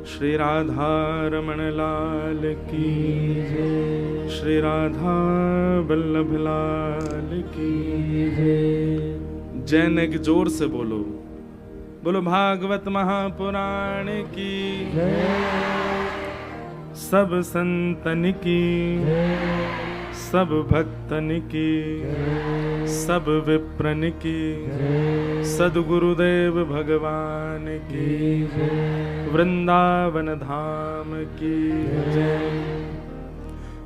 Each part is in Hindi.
श्री राधा रमण लाल की जय। श्री राधा वल्लभ लाल की जय। जय के जोर से बोलो, बोलो भागवत महापुराण की जय। सब संतन की जय, सब भक्तन की जय, सब विप्रन की जय, सद्गुरुदेव भगवान की जय, वृंदावन धाम की जय।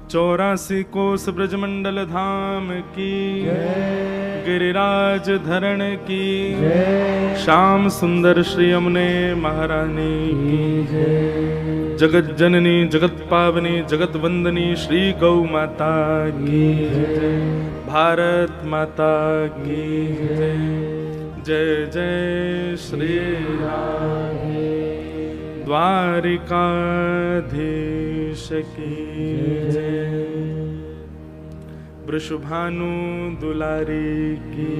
84 कोस ब्रजमंडल धाम की जय। गिरिराज धरण की जय। श्याम सुंदर श्री यमुने महारानी की जय। जगत जननी जगत पावनी जगत वंदनी श्री गौ माता की जय। भारत माता की जय। जय जय श्री राधे। द्वारिकाधीश की जय। वृषभानु दुलारी की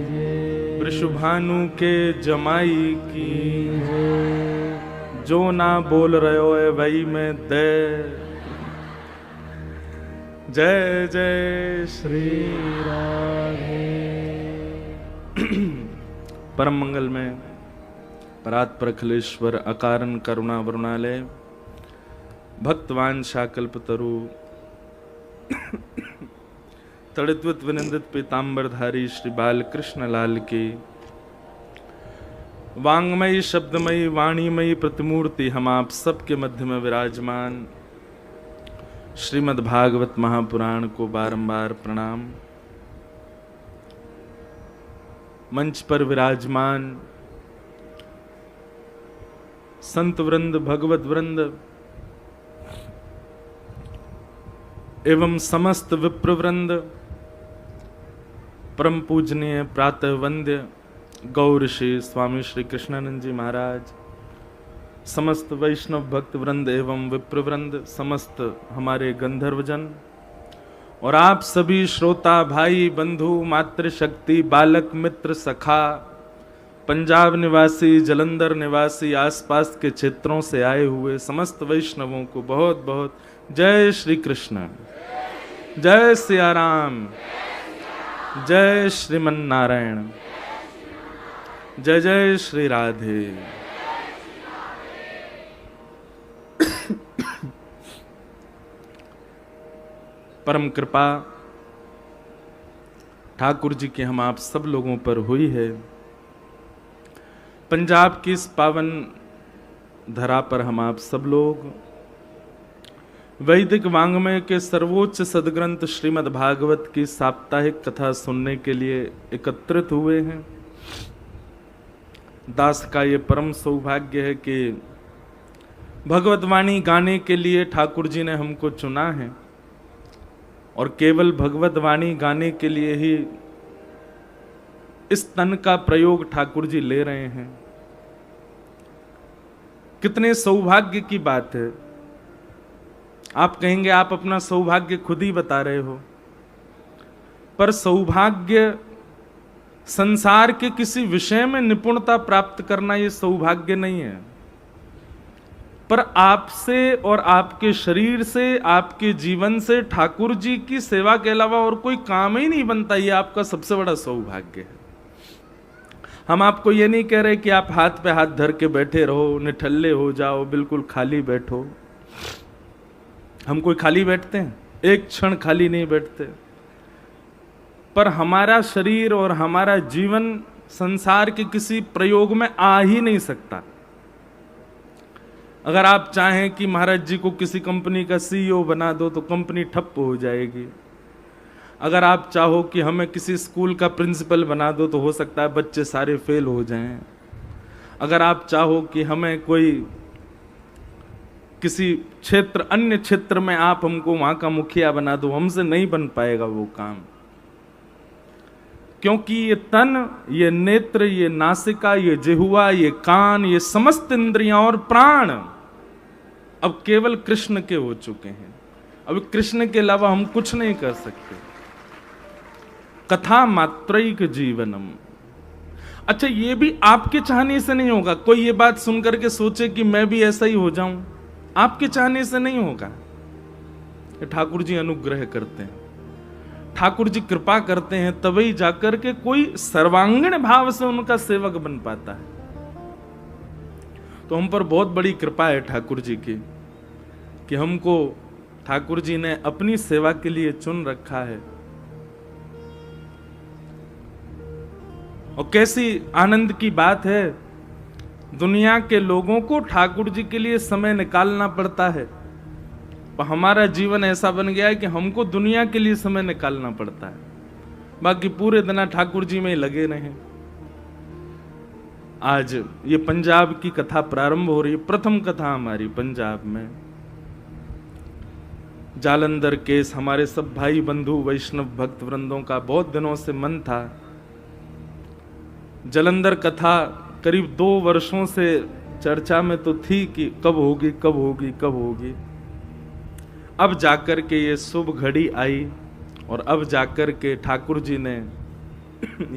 जय। वृषभानु के जमाई की जय। जो ना बोल रहे हो वही में दे। जय जय श्री राधे। परम मंगल में परात्परखलेश्वर अकारण करुणा वरुणालय भक्तवान शाकल्पतरु तड़ित्वत विनिंदित पीतांबरधारी श्री बालकृष्ण लाल की वांगमयी शब्दमयी वाणीमयी प्रतिमूर्ति हम आप सबके मध्य में विराजमान श्रीमद् भागवत महापुराण को बारंबार प्रणाम। मंच पर विराजमान संत वृंद भगवत वृंद एवं समस्त विप्र वृंद, परम पूजनीय प्रातः वंद्य गौर श्री स्वामी श्री कृष्णानंद जी महाराज, समस्त वैष्णव भक्त वृंद एवं विप्र वृंद, समस्त हमारे गंधर्वजन और आप सभी श्रोता भाई बंधु मातृशक्ति बालक मित्र सखा, पंजाब निवासी जलंधर निवासी आसपास के क्षेत्रों से आए हुए समस्त वैष्णवों को बहुत बहुत जय श्री कृष्ण, जय सिया राम, जय श्रीमन नारायण, जय जय श्री राधे। परम कृपा ठाकुर जी की हम आप सब लोगों पर हुई है। पंजाब की इस पावन धरा पर हम आप सब लोग वैदिक वांग्मय के सर्वोच्च सदग्रंथ श्रीमद् भागवत की साप्ताहिक कथा सुनने के लिए एकत्रित हुए हैं। दास का ये परम सौभाग्य है कि भगवत वाणी गाने के लिए ठाकुर जी ने हमको चुना है और केवल भगवत वाणी गाने के लिए ही इस तन का प्रयोग ठाकुर जी ले रहे हैं। कितने सौभाग्य की बात है। आप कहेंगे आप अपना सौभाग्य खुद ही बता रहे हो, पर सौभाग्य संसार के किसी विषय में निपुणता प्राप्त करना ये सौभाग्य नहीं है, पर आपसे और आपके शरीर से आपके जीवन से ठाकुर जी की सेवा के अलावा और कोई काम ही नहीं बनता। ये आपका सबसे बड़ा सौभाग्य है। हम आपको ये नहीं कह रहे कि आप हाथ पे हाथ धर के बैठे रहो, निठल्ले हो जाओ, बिल्कुल खाली बैठो। हम कोई खाली बैठते हैं? एक क्षण खाली नहीं बैठते। पर हमारा शरीर और हमारा जीवन संसार के किसी प्रयोग में आ ही नहीं सकता। अगर आप चाहें कि महाराज जी को किसी कंपनी का सीईओ बना दो तो कंपनी ठप हो जाएगी। अगर आप चाहो कि हमें किसी स्कूल का प्रिंसिपल बना दो तो हो सकता है बच्चे सारे फेल हो जाएं। अगर आप चाहो कि हमें कोई किसी क्षेत्र अन्य क्षेत्र में आप हमको वहां का मुखिया बना दो, हमसे नहीं बन पाएगा वो काम। क्योंकि ये तन, ये नेत्र, ये नासिका, ये जिह्वा, ये कान, ये समस्त इंद्रियां और प्राण अब केवल कृष्ण के हो चुके हैं। अब कृष्ण के अलावा हम कुछ नहीं कर सकते। कथा मात्रैक जीवनम, अच्छा, ये भी आपके चाहने से नहीं होगा। कोई ये बात सुनकर के सोचे कि मैं भी ऐसा ही हो जाऊं, आपके चाहने से नहीं होगा। ठाकुर जी अनुग्रह करते हैं, ठाकुर जी कृपा करते हैं, तभी जाकर के कोई सर्वांगीण भाव से उनका सेवक बन पाता है। तो हम पर बहुत बड़ी कृपा है ठाकुर जी की कि हमको ठाकुर जी ने अपनी सेवा के लिए चुन रखा है। और कैसी आनंद की बात है, दुनिया के लोगों को ठाकुर जी के लिए समय निकालना पड़ता है, पर हमारा जीवन ऐसा बन गया है कि हमको दुनिया के लिए समय निकालना पड़ता है, बाकी पूरे दिन ठाकुर जी में लगे रहें। आज ये पंजाब की कथा प्रारंभ हो रही है, प्रथम कथा हमारी पंजाब में। जालंधर केस, हमारे सब भाई बंधु वैष्णव भक्त वृंदों का बहुत दिनों से मन था। जालंधर कथा करीब 2 वर्षों से चर्चा में तो थी कि कब होगी कब होगी कब होगी। अब जाकर के ये शुभ घड़ी आई और अब जाकर के ठाकुर जी ने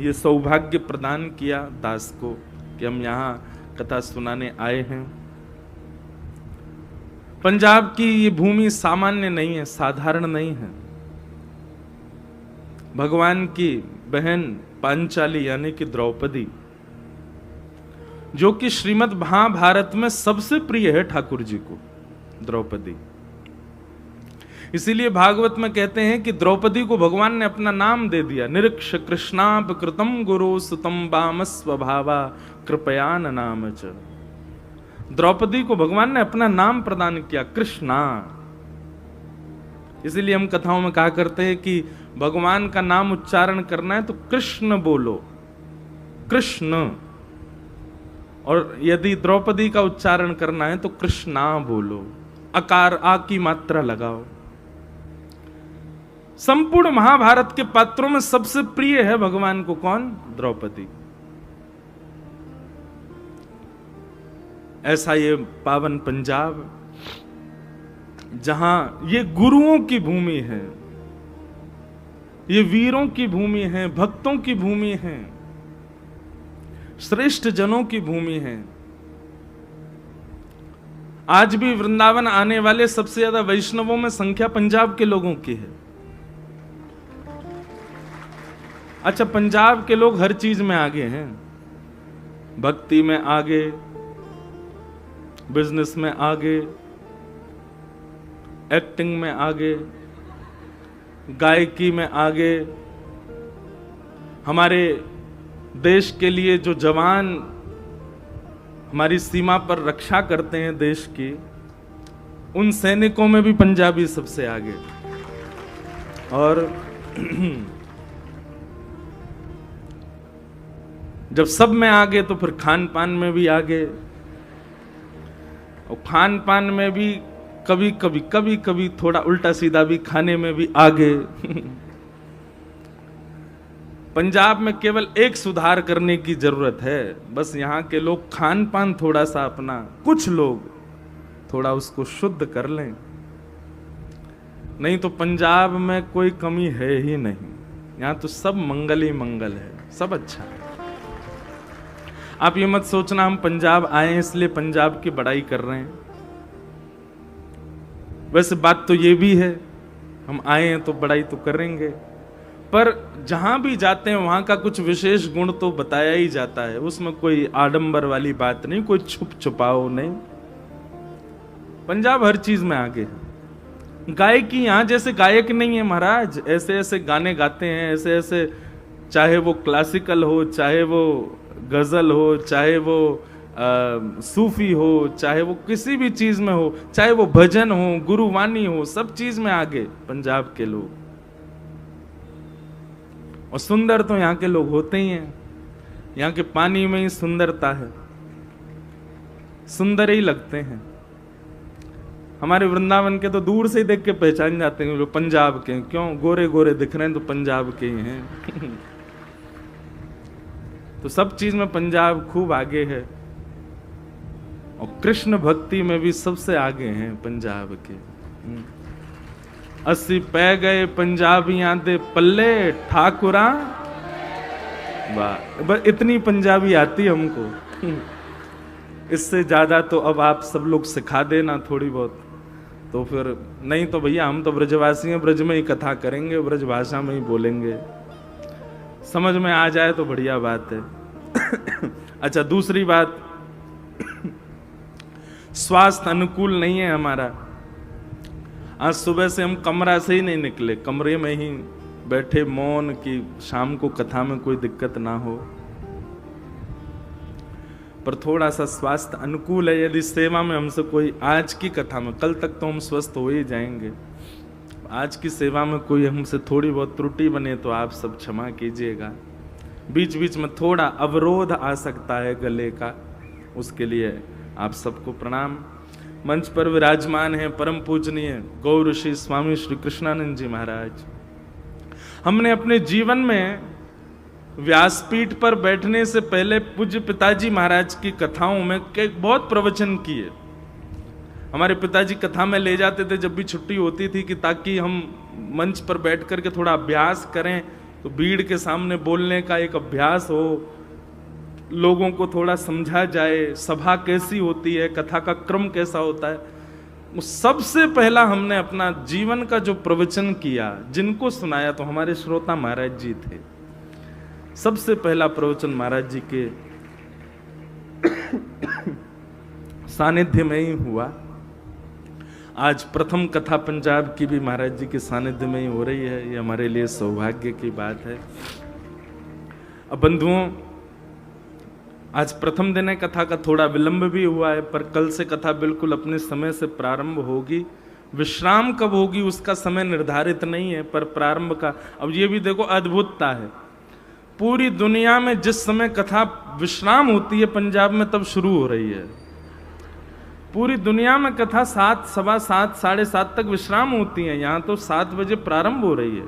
ये सौभाग्य प्रदान किया दास को कि हम यहाँ कथा सुनाने आए हैं। पंजाब की ये भूमि सामान्य नहीं है, साधारण नहीं है। भगवान की बहन पांचाली यानी कि द्रौपदी, जो कि श्रीमद् महाभारत में सबसे प्रिय है ठाकुर जी को, द्रौपदी। इसीलिए भागवत में कहते हैं कि द्रौपदी को भगवान ने अपना नाम दे दिया, निरीक्ष कृष्णाप कृतम गुरु सुतम बाम स्वभावा कृपया नाम च। द्रौपदी को भगवान ने अपना नाम प्रदान किया, कृष्णा। इसीलिए हम कथाओं में कहा करते हैं कि भगवान का नाम उच्चारण करना है तो कृष्ण बोलो, कृष्ण। और यदि द्रौपदी का उच्चारण करना है तो कृष्णा बोलो, अकार आ की मात्रा लगाओ। संपूर्ण महाभारत के पात्रों में सबसे प्रिय है भगवान को कौन? द्रौपदी। ऐसा ये पावन पंजाब, जहां ये गुरुओं की भूमि है, ये वीरों की भूमि है, भक्तों की भूमि है, श्रेष्ठ जनों की भूमि है। आज भी वृंदावन आने वाले सबसे ज्यादा वैष्णवों में संख्या पंजाब के लोगों की है। अच्छा, पंजाब के लोग हर चीज में आगे हैं, भक्ति में आगे, बिजनेस में आगे, एक्टिंग में आगे, गायकी में आगे। हमारे देश के लिए जो जवान हमारी सीमा पर रक्षा करते हैं देश की, उन सैनिकों में भी पंजाबी सबसे आगे। और जब सब में आगे तो फिर खान पान में भी आगे, और खान पान में भी कभी कभी थोड़ा उल्टा सीधा भी खाने में भी आगे। पंजाब में केवल एक सुधार करने की जरूरत है, बस यहाँ के लोग खान पान थोड़ा सा अपना, कुछ लोग थोड़ा उसको शुद्ध कर लें, नहीं तो पंजाब में कोई कमी है ही नहीं। यहाँ तो सब मंगल ही मंगल है, सब अच्छा है। आप ये मत सोचना हम पंजाब आए इसलिए पंजाब की बड़ाई कर रहे हैं। वैसे बात तो ये भी है, हम आए हैं तो बड़ाई तो करेंगे, पर जहां भी जाते हैं वहां का कुछ विशेष गुण तो बताया ही जाता है, उसमें कोई आडंबर वाली बात नहीं, कोई छुप छुपाओ नहीं। पंजाब हर चीज में आगे है। गायकी यहाँ जैसे गायक नहीं है महाराज, ऐसे ऐसे गाने गाते हैं, ऐसे ऐसे, चाहे वो क्लासिकल हो, चाहे वो गजल हो, चाहे वो सूफी हो, चाहे वो किसी भी चीज में हो, चाहे वो भजन हो, गुरुवाणी हो, सब चीज में आगे पंजाब के लोग। और सुंदर तो यहाँ के लोग होते ही हैं, यहाँ के पानी में ही सुंदरता है, सुंदर ही लगते हैं। हमारे वृंदावन के तो दूर से ही देख के पहचान जाते हैं लोग पंजाब के, क्यों गोरे गोरे दिख रहे हैं तो पंजाब के ही हैं। तो सब चीज में पंजाब खूब आगे है, और कृष्ण भक्ति में भी सबसे आगे हैं पंजाब के। 80 पै गए पंजाबियां दे पल्ले ठाकुरा, वाह, बस इतनी पंजाबी आती हमको। इससे ज्यादा तो अब आप सब लोग सिखा देना थोड़ी बहुत, तो फिर नहीं तो भैया हम तो ब्रजवासी हैं, ब्रज में ही कथा करेंगे, ब्रज भाषा में ही बोलेंगे, समझ में आ जाए तो बढ़िया बात है। अच्छा, दूसरी बात, स्वास्थ्य अनुकूल नहीं है हमारा। आज सुबह से हम कमरा से ही नहीं निकले, कमरे में ही बैठे मौन की शाम को कथा में कोई दिक्कत ना हो। पर थोड़ा सा स्वास्थ्य अनुकूल है, यदि सेवा में हमसे कोई आज की कथा में, कल तक तो हम स्वस्थ हो ही जाएंगे, आज की सेवा में कोई हमसे थोड़ी बहुत त्रुटि बने तो आप सब क्षमा कीजिएगा। बीच बीच में थोड़ा अवरोध आ सकता है गले का, उसके लिए आप सबको प्रणाम। मंच पर विराजमान हैं परम पूजनीय गौ ऋषि स्वामी श्री कृष्णानंद जी महाराज। हमने अपने जीवन में व्यासपीठ पर बैठने से पहले पूज्य पिताजी महाराज की कथाओं में बहुत प्रवचन किए। हमारे पिताजी कथा में ले जाते थे जब भी छुट्टी होती थी, कि ताकि हम मंच पर बैठ करके थोड़ा अभ्यास करें, तो भीड़ के सामने बोलने का एक अभ्यास हो, लोगों को थोड़ा समझा जाए सभा कैसी होती है, कथा का क्रम कैसा होता है। सबसे पहला हमने अपना जीवन का जो प्रवचन किया, जिनको सुनाया तो हमारे श्रोता महाराज जी थे। सबसे पहला प्रवचन महाराज जी के सानिध्य में ही हुआ। आज प्रथम कथा पंजाब की भी महाराज जी के सानिध्य में ही हो रही है, ये हमारे लिए सौभाग्य की बात है। अब बंधुओं, आज प्रथम दिन है, कथा का थोड़ा विलंब भी हुआ है, पर कल से कथा बिल्कुल अपने समय से प्रारंभ होगी। विश्राम कब होगी उसका समय निर्धारित नहीं है, पर प्रारंभ का, अब ये भी देखो अद्भुतता है, पूरी दुनिया में जिस समय कथा विश्राम होती है पंजाब में तब शुरू हो रही है। पूरी दुनिया में कथा 7, सवा 7, 7:30 तक विश्राम होती है, यहाँ तो 7 बजे प्रारंभ हो रही है।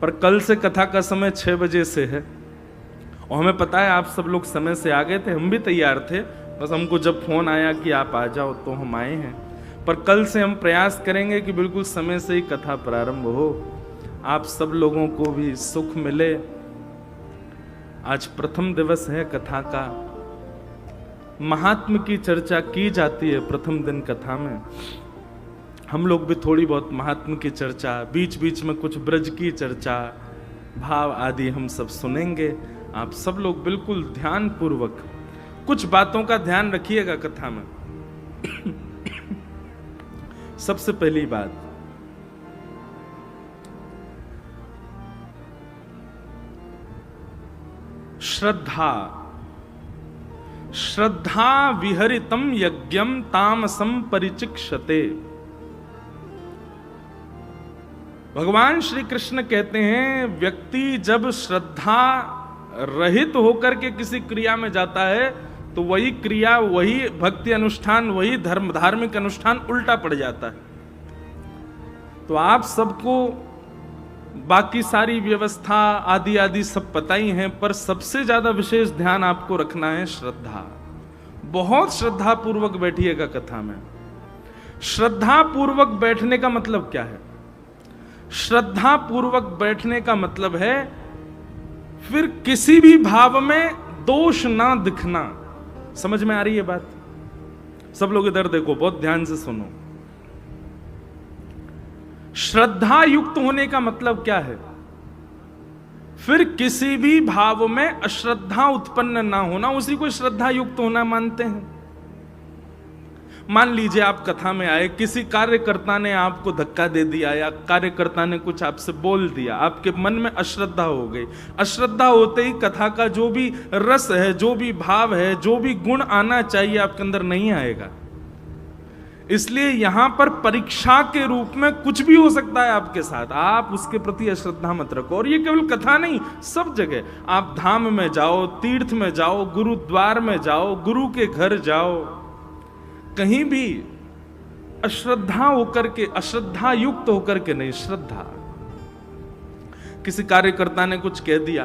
पर कल से कथा का समय 6 बजे से है, और हमें पता है आप सब लोग समय से आ गए थे, हम भी तैयार थे, बस हमको जब फोन आया कि आप आ जाओ तो हम आए हैं। पर कल से हम प्रयास करेंगे कि बिल्कुल समय से ही कथा प्रारंभ हो, आप सब लोगों को भी सुख मिले। आज प्रथम दिवस है कथा का, महात्म की चर्चा की जाती है प्रथम दिन कथा में। हम लोग भी थोड़ी बहुत महात्म की चर्चा, बीच बीच में कुछ ब्रज की चर्चा, भाव आदि हम सब सुनेंगे। आप सब लोग बिल्कुल ध्यान पूर्वक कुछ बातों का ध्यान रखिएगा कथा में। सबसे पहली बात, श्रद्धा। श्रद्धा विहरितम यज्ञम तामसम परिचिक्षते। भगवान श्री कृष्ण कहते हैं, व्यक्ति जब श्रद्धा रहित होकर के किसी क्रिया में जाता है तो वही क्रिया, वही भक्ति अनुष्ठान, वही धार्मिक अनुष्ठान उल्टा पड़ जाता है। तो आप सबको बाकी सारी व्यवस्था आदि आदि सब पता ही है, पर सबसे ज्यादा विशेष ध्यान आपको रखना है श्रद्धा। बहुत श्रद्धा पूर्वक बैठिएगा कथा में। श्रद्धा पूर्वक बैठने का मतलब क्या है? श्रद्धा पूर्वक बैठने का मतलब है फिर किसी भी भाव में दोष ना दिखना। समझ में आ रही है बात? सब लोग इधर देखो, बहुत ध्यान से सुनो। श्रद्धा युक्त होने का मतलब क्या है? फिर किसी भी भाव में अश्रद्धा उत्पन्न ना होना, उसी को श्रद्धा युक्त होना मानते हैं। मान लीजिए आप कथा में आए, किसी कार्यकर्ता ने आपको धक्का दे दिया या कार्यकर्ता ने कुछ आपसे बोल दिया, आपके मन में अश्रद्धा हो गई। अश्रद्धा होते ही कथा का जो भी रस है, जो भी भाव है, जो भी गुण आना चाहिए आपके अंदर नहीं आएगा। इसलिए यहां पर परीक्षा के रूप में कुछ भी हो सकता है आपके साथ, आप उसके प्रति अश्रद्धा मत रखो। और ये केवल कथा नहीं, सब जगह आप धाम में जाओ, तीर्थ में जाओ, गुरुद्वार में जाओ, गुरु के घर जाओ, कहीं भी अश्रद्धा होकर के, अश्रद्धा युक्त होकर के नहीं, श्रद्धा। किसी कार्यकर्ता ने कुछ कह दिया,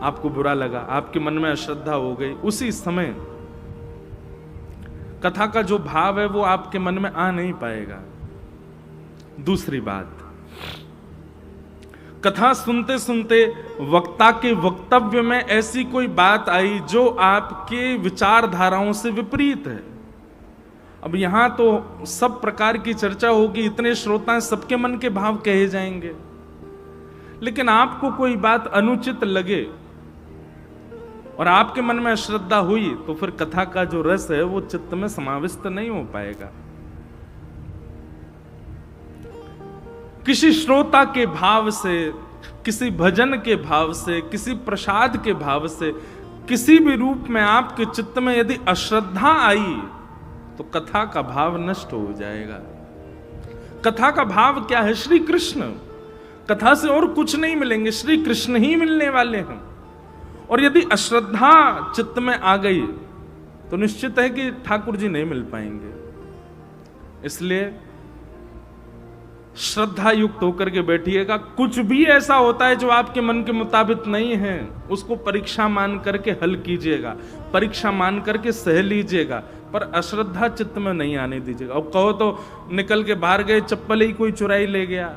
आपको बुरा लगा, आपके मन में अश्रद्धा हो गई, उसी समय कथा का जो भाव है वो आपके मन में आ नहीं पाएगा। दूसरी बात, कथा सुनते सुनते वक्ता के वक्तव्य में ऐसी कोई बात आई जो आपके विचारधाराओं से विपरीत है। अब यहां तो सब प्रकार की चर्चा होगी, इतने श्रोता, सबके मन के भाव कहे जाएंगे, लेकिन आपको कोई बात अनुचित लगे और आपके मन में अश्रद्धा हुई तो फिर कथा का जो रस है वो चित्त में समाविष्ट नहीं हो पाएगा। किसी श्रोता के भाव से, किसी भजन के भाव से, किसी प्रसाद के भाव से, किसी भी रूप में आपके चित्त में यदि अश्रद्धा आई तो कथा का भाव नष्ट हो जाएगा। कथा का भाव क्या है? श्री कृष्ण। कथा से और कुछ नहीं मिलेंगे, श्री कृष्ण ही मिलने वाले हैं। और यदि अश्रद्धा चित्त में आ गई तो निश्चित है कि ठाकुर जी नहीं मिल पाएंगे। इसलिए श्रद्धा युक्त होकर के बैठिएगा। कुछ भी ऐसा होता है जो आपके मन के मुताबिक नहीं है, उसको परीक्षा मान करके हल कीजिएगा, परीक्षा मान करके सह लीजिएगा, पर अश्रद्धा चित्त में नहीं आने दीजिएगा। अब कहो तो निकल के बाहर गए, चप्पल ही कोई चुराई ले गया,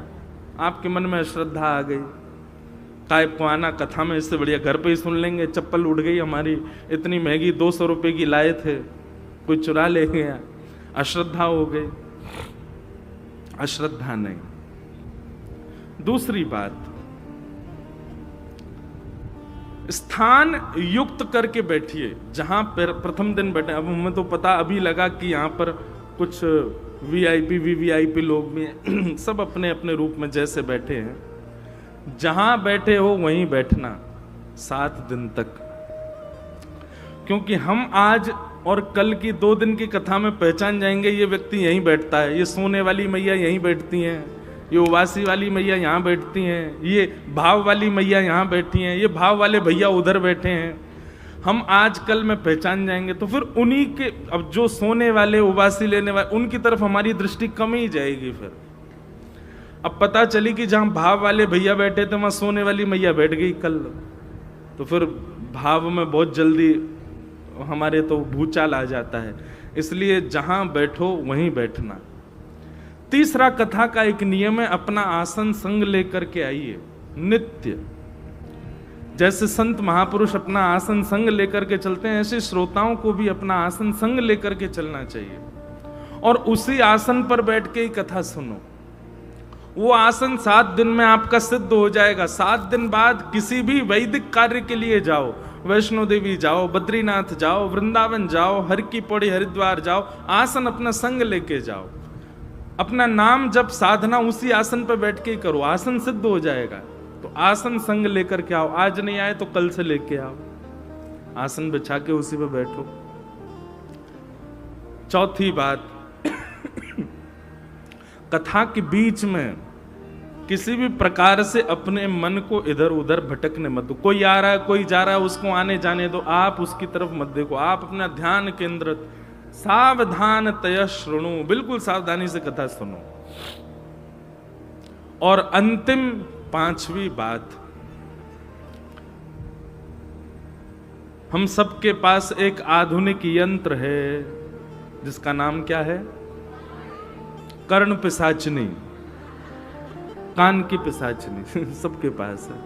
आपके मन में अश्रद्धा आ गई, टाइप को आना कथा में, इससे बढ़िया घर पे ही सुन लेंगे। चप्पल उड़ गई हमारी, इतनी महंगी 200 रुपए की लाए थे, कोई चुरा ले गया, अश्रद्धा हो गई। अश्रद्धा नहीं। दूसरी बात, स्थान युक्त करके बैठिए। जहां पर प्रथम दिन बैठे, अब हमें तो पता अभी लगा कि यहां पर कुछ वीआईपी वीवीआईपी लोग भी हैं सब अपने अपने रूप में जैसे बैठे हैं। जहां बैठे हो वहीं बैठना 7 दिन तक, क्योंकि हम आज और कल की 2 दिन की कथा में पहचान जाएंगे ये व्यक्ति यहीं बैठता है, ये सोने वाली मैया यहीं बैठती हैं, ये उवासी वाली मैया यहाँ बैठती हैं, ये भाव वाली मैया यहाँ बैठी हैं, ये भाव वाले भैया उधर बैठे हैं। हम आज कल में पहचान जाएंगे तो फिर उन्हीं के, अब जो सोने वाले उवासी लेने वाले, उनकी तरफ हमारी दृष्टि कम ही जाएगी। फिर अब पता चली कि जहाँ भाव वाले भैया बैठे थे वहाँ सोने वाली मैया बैठ गई कल, तो फिर भाव में बहुत जल्दी हमारे तो भूचाल आ जाता है। इसलिए जहां बैठो वहीं बैठना। तीसरा कथा का एक नियम है, अपना आसन संग लेकर के आइए नित्य। जैसे संत महापुरुष अपना आसन संग लेकर के चलते हैं, ऐसे श्रोताओं को भी अपना आसन संग लेकर के चलना चाहिए और उसी आसन पर बैठ के ही कथा सुनो। वो आसन 7 दिन में आपका सिद्ध हो जाएगा। 7 दिन बाद किसी भी वैदिक कार्य के लिए जाओ, वैष्णो देवी जाओ, बद्रीनाथ जाओ, वृंदावन जाओ, हर की पौड़ी हरिद्वार जाओ, आसन अपना संग लेके जाओ, अपना नाम जब साधना उसी आसन पर बैठ के करो, आसन सिद्ध हो जाएगा। तो आसन संग लेकर के आओ, आज नहीं आए तो कल से लेके आओ, आसन बिछा के उसी पे बैठो। चौथी बात, कथा के बीच में किसी भी प्रकार से अपने मन को इधर उधर भटकने मत दो। कोई आ रहा है, कोई जा रहा है, उसको आने जाने दो, आप उसकी तरफ मत देखो। आप अपना ध्यान केंद्रित, सावधान तय श्रृणु, बिल्कुल सावधानी से कथा सुनो। और अंतिम 5वीं बात, हम सबके पास एक आधुनिक यंत्र है जिसका नाम क्या है? कर्ण पिशाचनी, कान की पिशाचनी सबके पास है।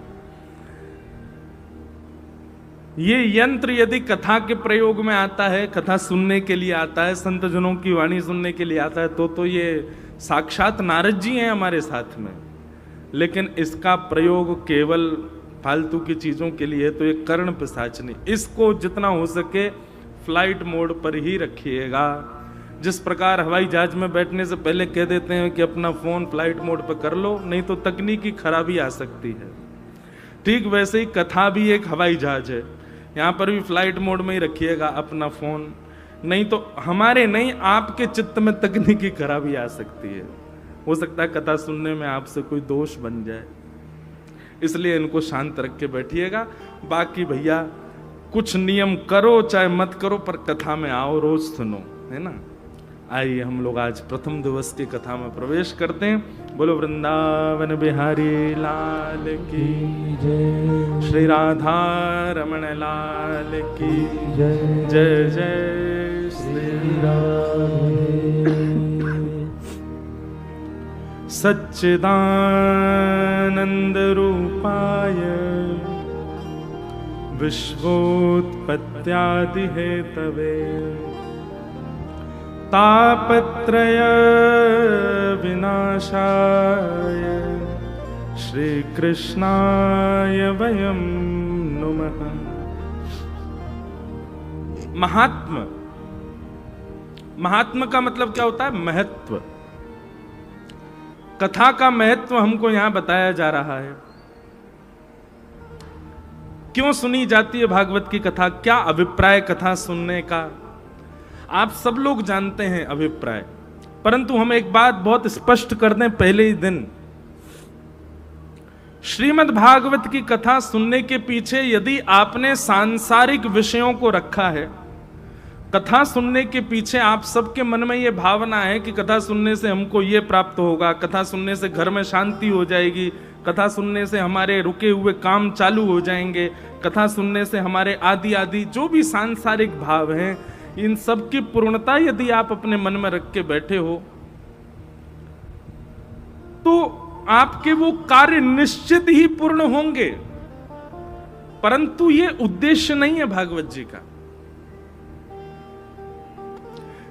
ये यंत्र यदि कथा के प्रयोग में आता है, कथा सुनने के लिए आता है, संत जनों की वाणी सुनने के लिए आता है, तो ये साक्षात नारद जी हैं हमारे साथ में। लेकिन इसका प्रयोग केवल फालतू की चीजों के लिए है, तो ये कर्ण पिशाचनी, इसको जितना हो सके फ्लाइट मोड पर ही रखिएगा। जिस प्रकार हवाई जहाज में बैठने से पहले कह देते हैं कि अपना फोन फ्लाइट मोड पर कर लो, नहीं तो तकनीकी खराबी आ सकती है, ठीक वैसे ही कथा भी एक हवाई जहाज है, यहाँ पर भी फ्लाइट मोड में ही रखिएगा अपना फोन, नहीं तो हमारे नहीं आपके चित्त में तकनीकी खराबी आ सकती है। हो सकता है कथा सुनने में आपसे कोई दोष बन जाए, इसलिए इनको शांत रख के बैठिएगा। बाकी भैया कुछ नियम करो चाहे मत करो, पर कथा में आओ, रोज सुनो, है ना। आइए हम लोग आज प्रथम दिवस की कथा में प्रवेश करते हैं। बोलो वृंदावन बिहारी लाल की जय, श्री राधा रमण लाल की जय, जय जय श्री राधे। सच्चिदानंद रूपाय विश्वोत्पत्त्यादि हेतवे तापत्रय विनाशाय श्री कृष्णाय वयं नुमः। महात्म, महात्म का मतलब क्या होता है? महत्व। कथा का महत्व हमको यहां बताया जा रहा है। क्यों सुनी जाती है भागवत की कथा? क्या अभिप्राय कथा सुनने का? आप सब लोग जानते हैं अभिप्राय, परंतु हम एक बात बहुत स्पष्ट कर दें पहले ही दिन। श्रीमद् भागवत की कथा सुनने के पीछे यदि आपने सांसारिक विषयों को रखा है, कथा सुनने के पीछे आप सबके मन में यह भावना है कि कथा सुनने से हमको ये प्राप्त होगा, कथा सुनने से घर में शांति हो जाएगी, कथा सुनने से हमारे रुके हुए काम चालू हो जाएंगे, कथा सुनने से हमारे आदि आदि जो भी सांसारिक भाव हैं, इन सब की पूर्णता यदि आप अपने मन में रख के बैठे हो तो आपके वो कार्य निश्चित ही पूर्ण होंगे। परंतु ये उद्देश्य नहीं है भागवत जी का।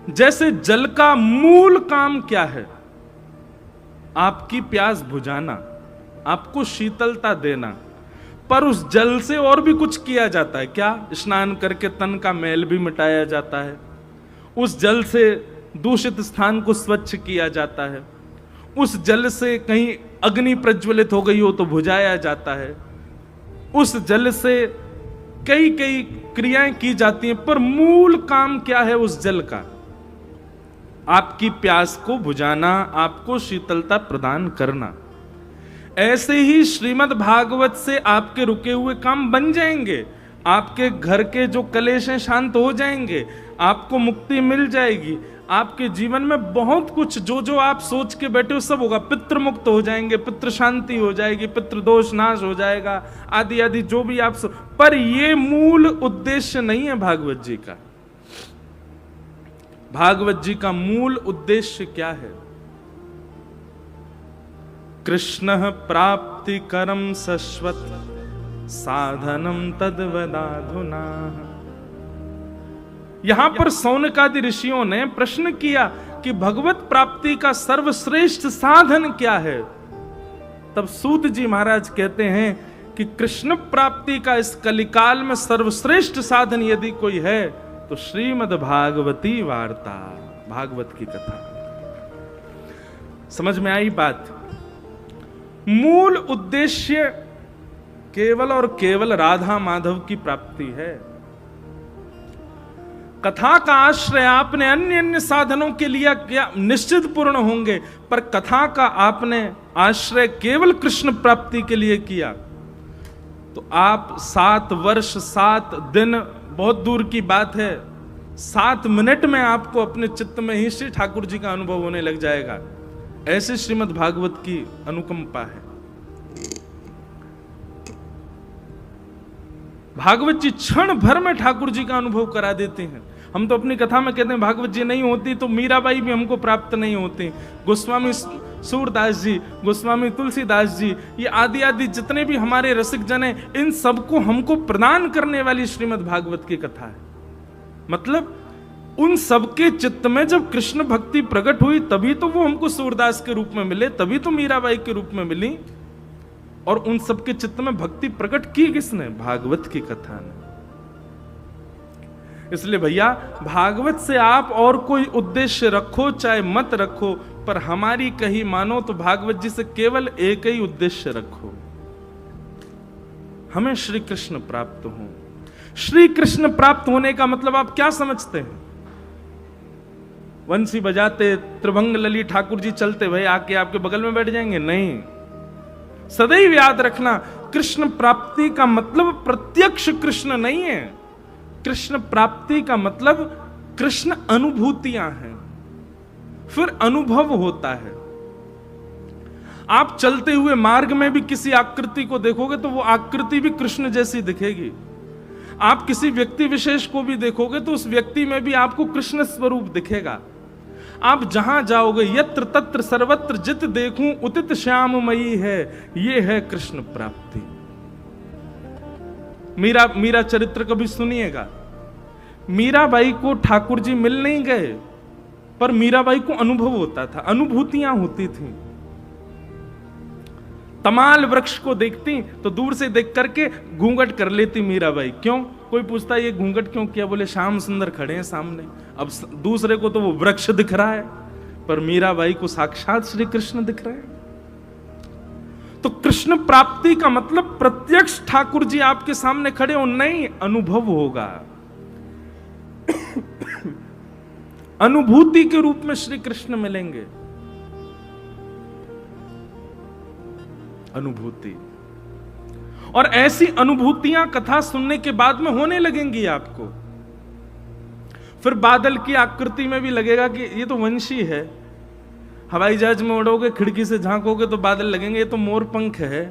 जैसे जल का मूल काम क्या है? आपकी प्यास बुझाना, आपको शीतलता देना। पर उस जल से और भी कुछ किया जाता है। क्या? स्नान करके तन का मैल भी मिटाया जाता है, उस जल से दूषित स्थान को स्वच्छ किया जाता है, उस जल से कहीं अग्नि प्रज्वलित हो गई हो तो बुझाया जाता है, उस जल से कई कई क्रियाएं की जाती हैं। पर मूल काम क्या है उस जल का? आपकी प्यास को बुझाना, आपको शीतलता प्रदान करना। ऐसे ही श्रीमद् भागवत से आपके रुके हुए काम बन जाएंगे, आपके घर के जो कलेश हैं शांत हो जाएंगे, आपको मुक्ति मिल जाएगी, आपके जीवन में बहुत कुछ जो जो आप सोच के बैठे हो सब होगा। पितृ मुक्त हो जाएंगे, पितृ शांति हो जाएगी, पितृ दोष नाश हो जाएगा, आदि आदि जो भी आप पर ये मूल उद्देश्य नहीं है भागवत जी का। भागवत जी का मूल उद्देश्य क्या है? कृष्ण प्राप्ति करम शश्वत साधनम तद्वदाधुना। यहां पर सौनकादि ऋषियों ने प्रश्न किया कि भगवत प्राप्ति का सर्वश्रेष्ठ साधन क्या है? तब सूत जी महाराज कहते हैं कि कृष्ण प्राप्ति का इस कलिकाल में सर्वश्रेष्ठ साधन यदि कोई है तो श्रीमद् भागवती वार्ता, भागवत की कथा। समझ में आई बात? मूल उद्देश्य केवल और केवल राधा माधव की प्राप्ति है। कथा का आश्रय आपने अन्य अन्य साधनों के लिए क्या निश्चित पूर्ण होंगे, पर कथा का आपने आश्रय केवल कृष्ण प्राप्ति के लिए किया तो आप 7 वर्ष 7 दिन, बहुत दूर की बात है, 7 मिनट में आपको अपने चित्त में ही श्री ठाकुर जी का अनुभव होने लग जाएगा। ऐसे श्रीमद् भागवत की अनुकंपा है। भागवत जी क्षण भर में ठाकुर जी का अनुभव करा देते हैं। हम तो अपनी कथा में कहते हैं भागवत जी नहीं होती तो मीराबाई भी हमको प्राप्त नहीं होती, गोस्वामी सूरदास जी, गोस्वामी तुलसीदास जी, ये आदि आदि जितने भी हमारे रसिक जन हैं, इन सबको हमको प्रदान करने वाली श्रीमद् भागवत की कथा है। मतलब उन सबके चित्त में जब कृष्ण भक्ति प्रकट हुई तभी तो वो हमको सूरदास के रूप में मिले, तभी तो मीराबाई के रूप में मिली। और उन सबके चित्त में भक्ति प्रकट की किसने? भागवत की कथा ने। इसलिए भैया भागवत से आप और कोई उद्देश्य रखो चाहे मत रखो, पर हमारी कही मानो तो भागवत जी से केवल एक ही उद्देश्य रखो, हमें श्री कृष्ण प्राप्त हो। श्री कृष्ण प्राप्त होने का मतलब आप क्या समझते हैं? वंशी बजाते त्रिभंग लली ठाकुर जी चलते भाई आके आपके बगल में बैठ जाएंगे? नहीं। सदैव याद रखना, कृष्ण प्राप्ति का मतलब प्रत्यक्ष कृष्ण नहीं है। कृष्ण प्राप्ति का मतलब कृष्ण अनुभूतियां हैं, फिर अनुभव होता है। आप चलते हुए मार्ग में भी किसी आकृति को देखोगे तो वो आकृति भी कृष्ण जैसी दिखेगी। आप किसी व्यक्ति विशेष को भी देखोगे तो उस व्यक्ति में भी आपको कृष्ण स्वरूप दिखेगा। आप जहां जाओगे यत्र तत्र सर्वत्र जित देखूं उतित श्याममयी है, ये है कृष्ण प्राप्ति। मीरा चरित्र कभी सुनिएगा। मीराबाई को ठाकुर जी मिल नहीं गए, पर मीराबाई को अनुभव होता था, अनुभूतियां होती थीं। तमाल वृक्ष को देखती तो दूर से देख करके घूंघट कर लेती मीराबाई। क्यों? कोई पूछता ये घूंघट क्यों किया? बोले श्याम सुंदर खड़े हैं सामने। अब दूसरे को तो वो वृक्ष दिख रहा है, पर मीराबाई को साक्षात श्री कृष्ण दिख रहे हैं। तो कृष्ण प्राप्ति का मतलब प्रत्यक्ष ठाकुर जी आपके सामने खड़े हो नहीं, अनुभव होगा। अनुभूति के रूप में श्री कृष्ण मिलेंगे। अनुभूति, और ऐसी अनुभूतियां कथा सुनने के बाद में होने लगेंगी आपको। फिर बादल की आकृति में भी लगेगा कि ये तो वंशी है। हवाई जहाज में उड़ोगे, खिड़की से झांकोगे तो बादल लगेंगे ये तो मोर पंख है।